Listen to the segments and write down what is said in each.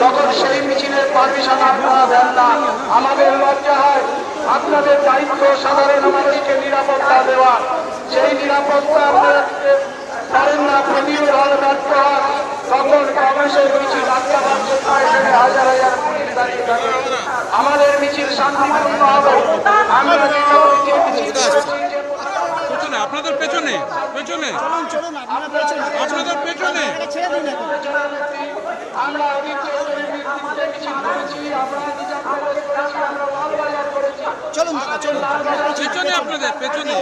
তখন সেই মিছিলের পারমিশন আপনারা দেন না। আমাদের লজ্জা হয়। আপনাদের দায়িত্ব সাধারণ মানুষকে নিরাপত্তা দেওয়া, সেই নিরাপত্তা আপনারা দিতে পারেন না, প্রতিরোধ হলে ব্যর্থ হন। তখন কংগ্রেসের মিছিল আটটা বাজছে, এখানে হাজার হাজার পুলিশ দাঁড়িয়ে থাকে। আমাদের মিছিল শান্তিপূর্ণ হবে। আমরা যেটা বলছি আপনাদের পেছনে পেছনে আপনাদের পেছনে আমরা অনেক মিছিল করেছি, আমরা নিজামবাজার করেছি, আমরা লালবাজার করেছি। পেছনে আপনাদের পেছনে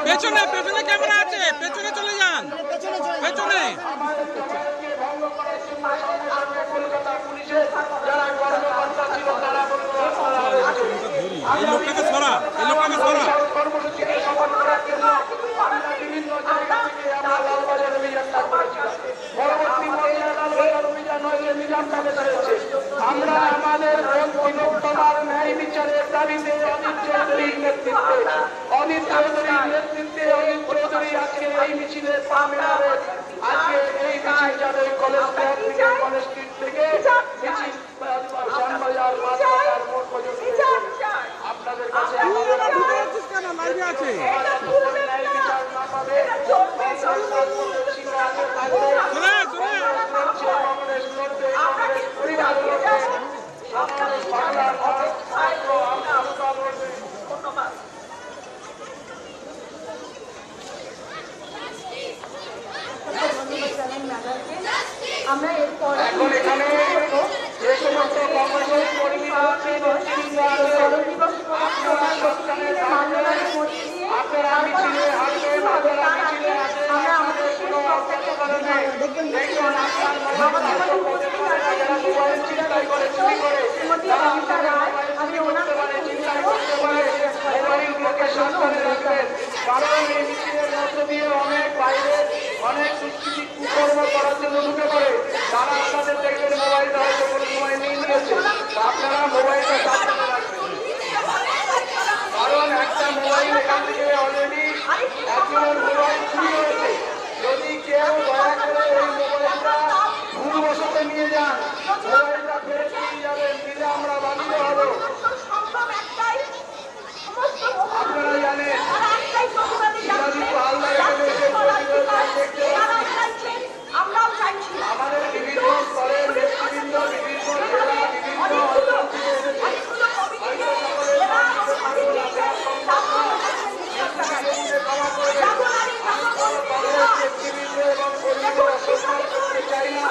পেছনে পেছনে ক্যামেরা আছে, পেছনে চলে যান, পেছনে কলকাতা পুলিশের যারা কর্মকর্তা ছিল তারা এই লোকটাকে সরা, এই লোকটাকে সরা। কর্মসূচিকে সফল করার জন্য আমরা বিভিন্ন জায়গা থেকে আমরা লালবাজার অভিযানটা করেছিলাম। পরবর্তী পর্যায়ে লালবাজার অভিযান হয়েছে নিজামবাজারে হয়েছে। আমরা আমাদের বিভক্ততার ন্যায় বিচারের দাবিতে অনিল চৌধুরীর নেতৃত্বে অনিল চৌধুরী আজকে এই মিছিলের পা মেলাবে। আজকে এই মিছিল যাবে কলেজ থেকে কলেজ স্ট্রিট থেকে মিছিল শ্যামবাজার বাজার মোড় পর্যন্ত। আপনাদের কাছে আছে ন্যায় বিচার না পাবে কংগ্রেস লড়বে, কংগ্রেস পরিবার লড়বে, বাংলার লড়বে। আমরা এরপর এখন এখানে যে সমস্ত কংগ্রেসের কর্মীরা আছেন, আপনারা মিছিলে হাঁটবেন, আপনারা মিছিলে আসেন, আপনাদের কোনো অপরাধ নেই। দেখবেন আপনার যারা মোবাইল চিন্তাই করে, চুরি করে, তারা আপনাদের মোবাইল চুরি করতে পারে, চিন্তাই করতে পারে, মোবাইলগুলোকে সাবধানে রাখবেন। কারণ এই মিছিলের মধ্য দিয়ে অনেক বাইরে অনেক দুষ্কৃতি কুকর্ম করার জন্য ঢুকে পড়ে। তারা আপনাদের দেখবেন মোবাইলটা হয়তো কোনো সময় নিয়ে নিয়েছে, আপনারা মোবাইলটা সাবধানে রাখবেন। কারণ একটা মোবাইল এখান থেকে অলরেডি একজনের মোবাইল চুরি হয়েছে। যদি কেউ দয়া করে এই মোবাইলটা ভুলবশত নিয়ে যান, মোবাইলটা ফেরত নিয়ে যাবেন, দিলে আমরা বাধ্য হব। আপনারা জানেন আমাদের বিভিন্ন স্তরের নেতৃবৃন্দ, বিভিন্ন জেলা, বিভিন্ন অঞ্চল থেকে চাই না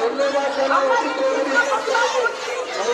ধন্যবাদ জানাই।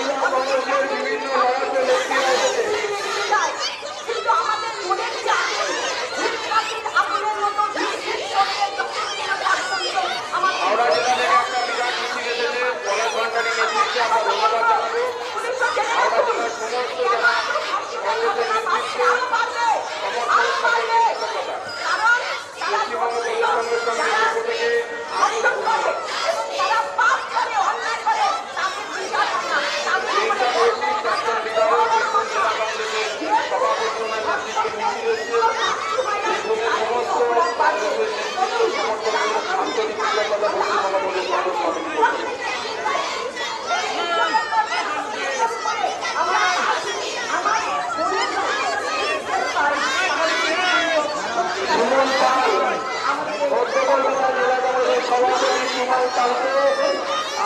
এবং কালকে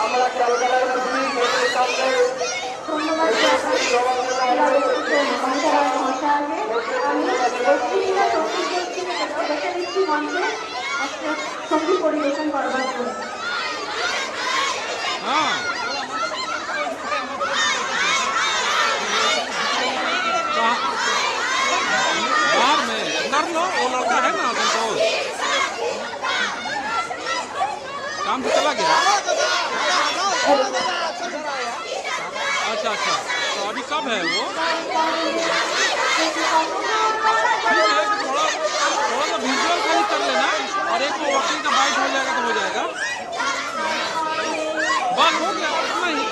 আমরা ক্যালকাটার মুসলিম ভোটের সামনে ধন্যবাদ আমি দক্ষিণা দেখে দিচ্ছি মঞ্চে একটা সঙ্গীত পরিবেশন করবার জন্য हाँ बाहर में कर लो, वो लड़का है ना संतोष, काम से चला गया। अच्छा अच्छा, तो अभी कब है वो? ठीक है, थोड़ा थोड़ा सा विजुअल खाली कर लेना और एक को वकील का बाइट हो जाएगा तो हो जाएगा। बस हो गया, उतना ही।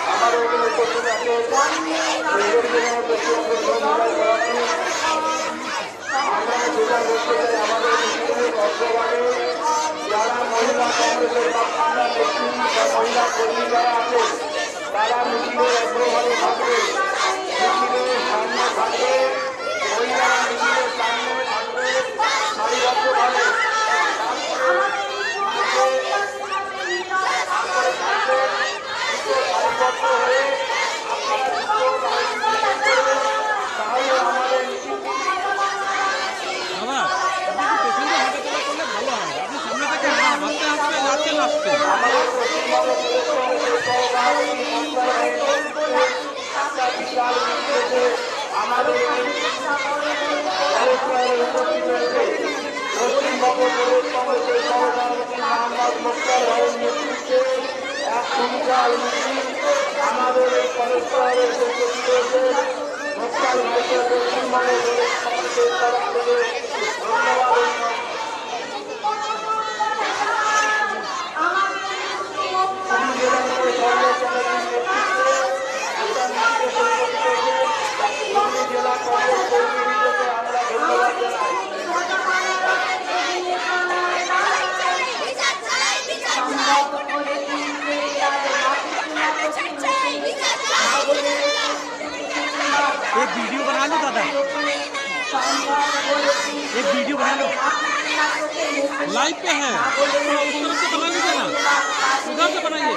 আমাদের এখানে উপস্থিত আছে আমরা যেটা বলতে চাই আমাদের মিছিলের অগ্রভাগে যারা মহিলা কংগ্রেসের বাসিন্দা নেত্রী বা মহিলা কর্মী যারা আছে তারা মিছিলের অগ্রভাগে থাকবে, মিছিলের সামনে থাকবে, মহিলারা মিছিলের সামনে থাকবে সারিবদ্ধভাবে। সারিবদ্ধ হয়ে তাহলে আমাদের মিছিল দাদা, আপনি পেছন দিয়ে হাঁটা চলা করলে ভালো হয়। আপনি সামনে থেকে হাঁটতে হাঁটতে যাচ্ছেন আসছেন। আমাদের পশ্চিমবঙ্গ প্রদেশ কংগ্রেসের সভাপতি একটা বিশাল উদ্যোগে আমাদের উপস্থিত হয়েছে পশ্চিমবঙ্গ প্রদেশ কংগ্রেসের সভাপতি মোহাম্মদ মুক্তার ভাইয়ের নেতৃত্বে এক বিশাল মিছিল আমাদের এই কলেজ শহরের উপস্থিত হয়েছে। মুক্তার ভাইকে পশ্চিমবঙ্গ প্রদেশ কংগ্রেসের তরফ থেকে ধন্যবাদ। জেলা কংগ্রেস কর্মীদেরকে আমরা ধন্যবাদ জানাই। एक वीडियो बना लो दादा, एक वीडियो बना लो, लाइव पे है, उस तरफ से बना लीजिए ना, उधर से बनाइए।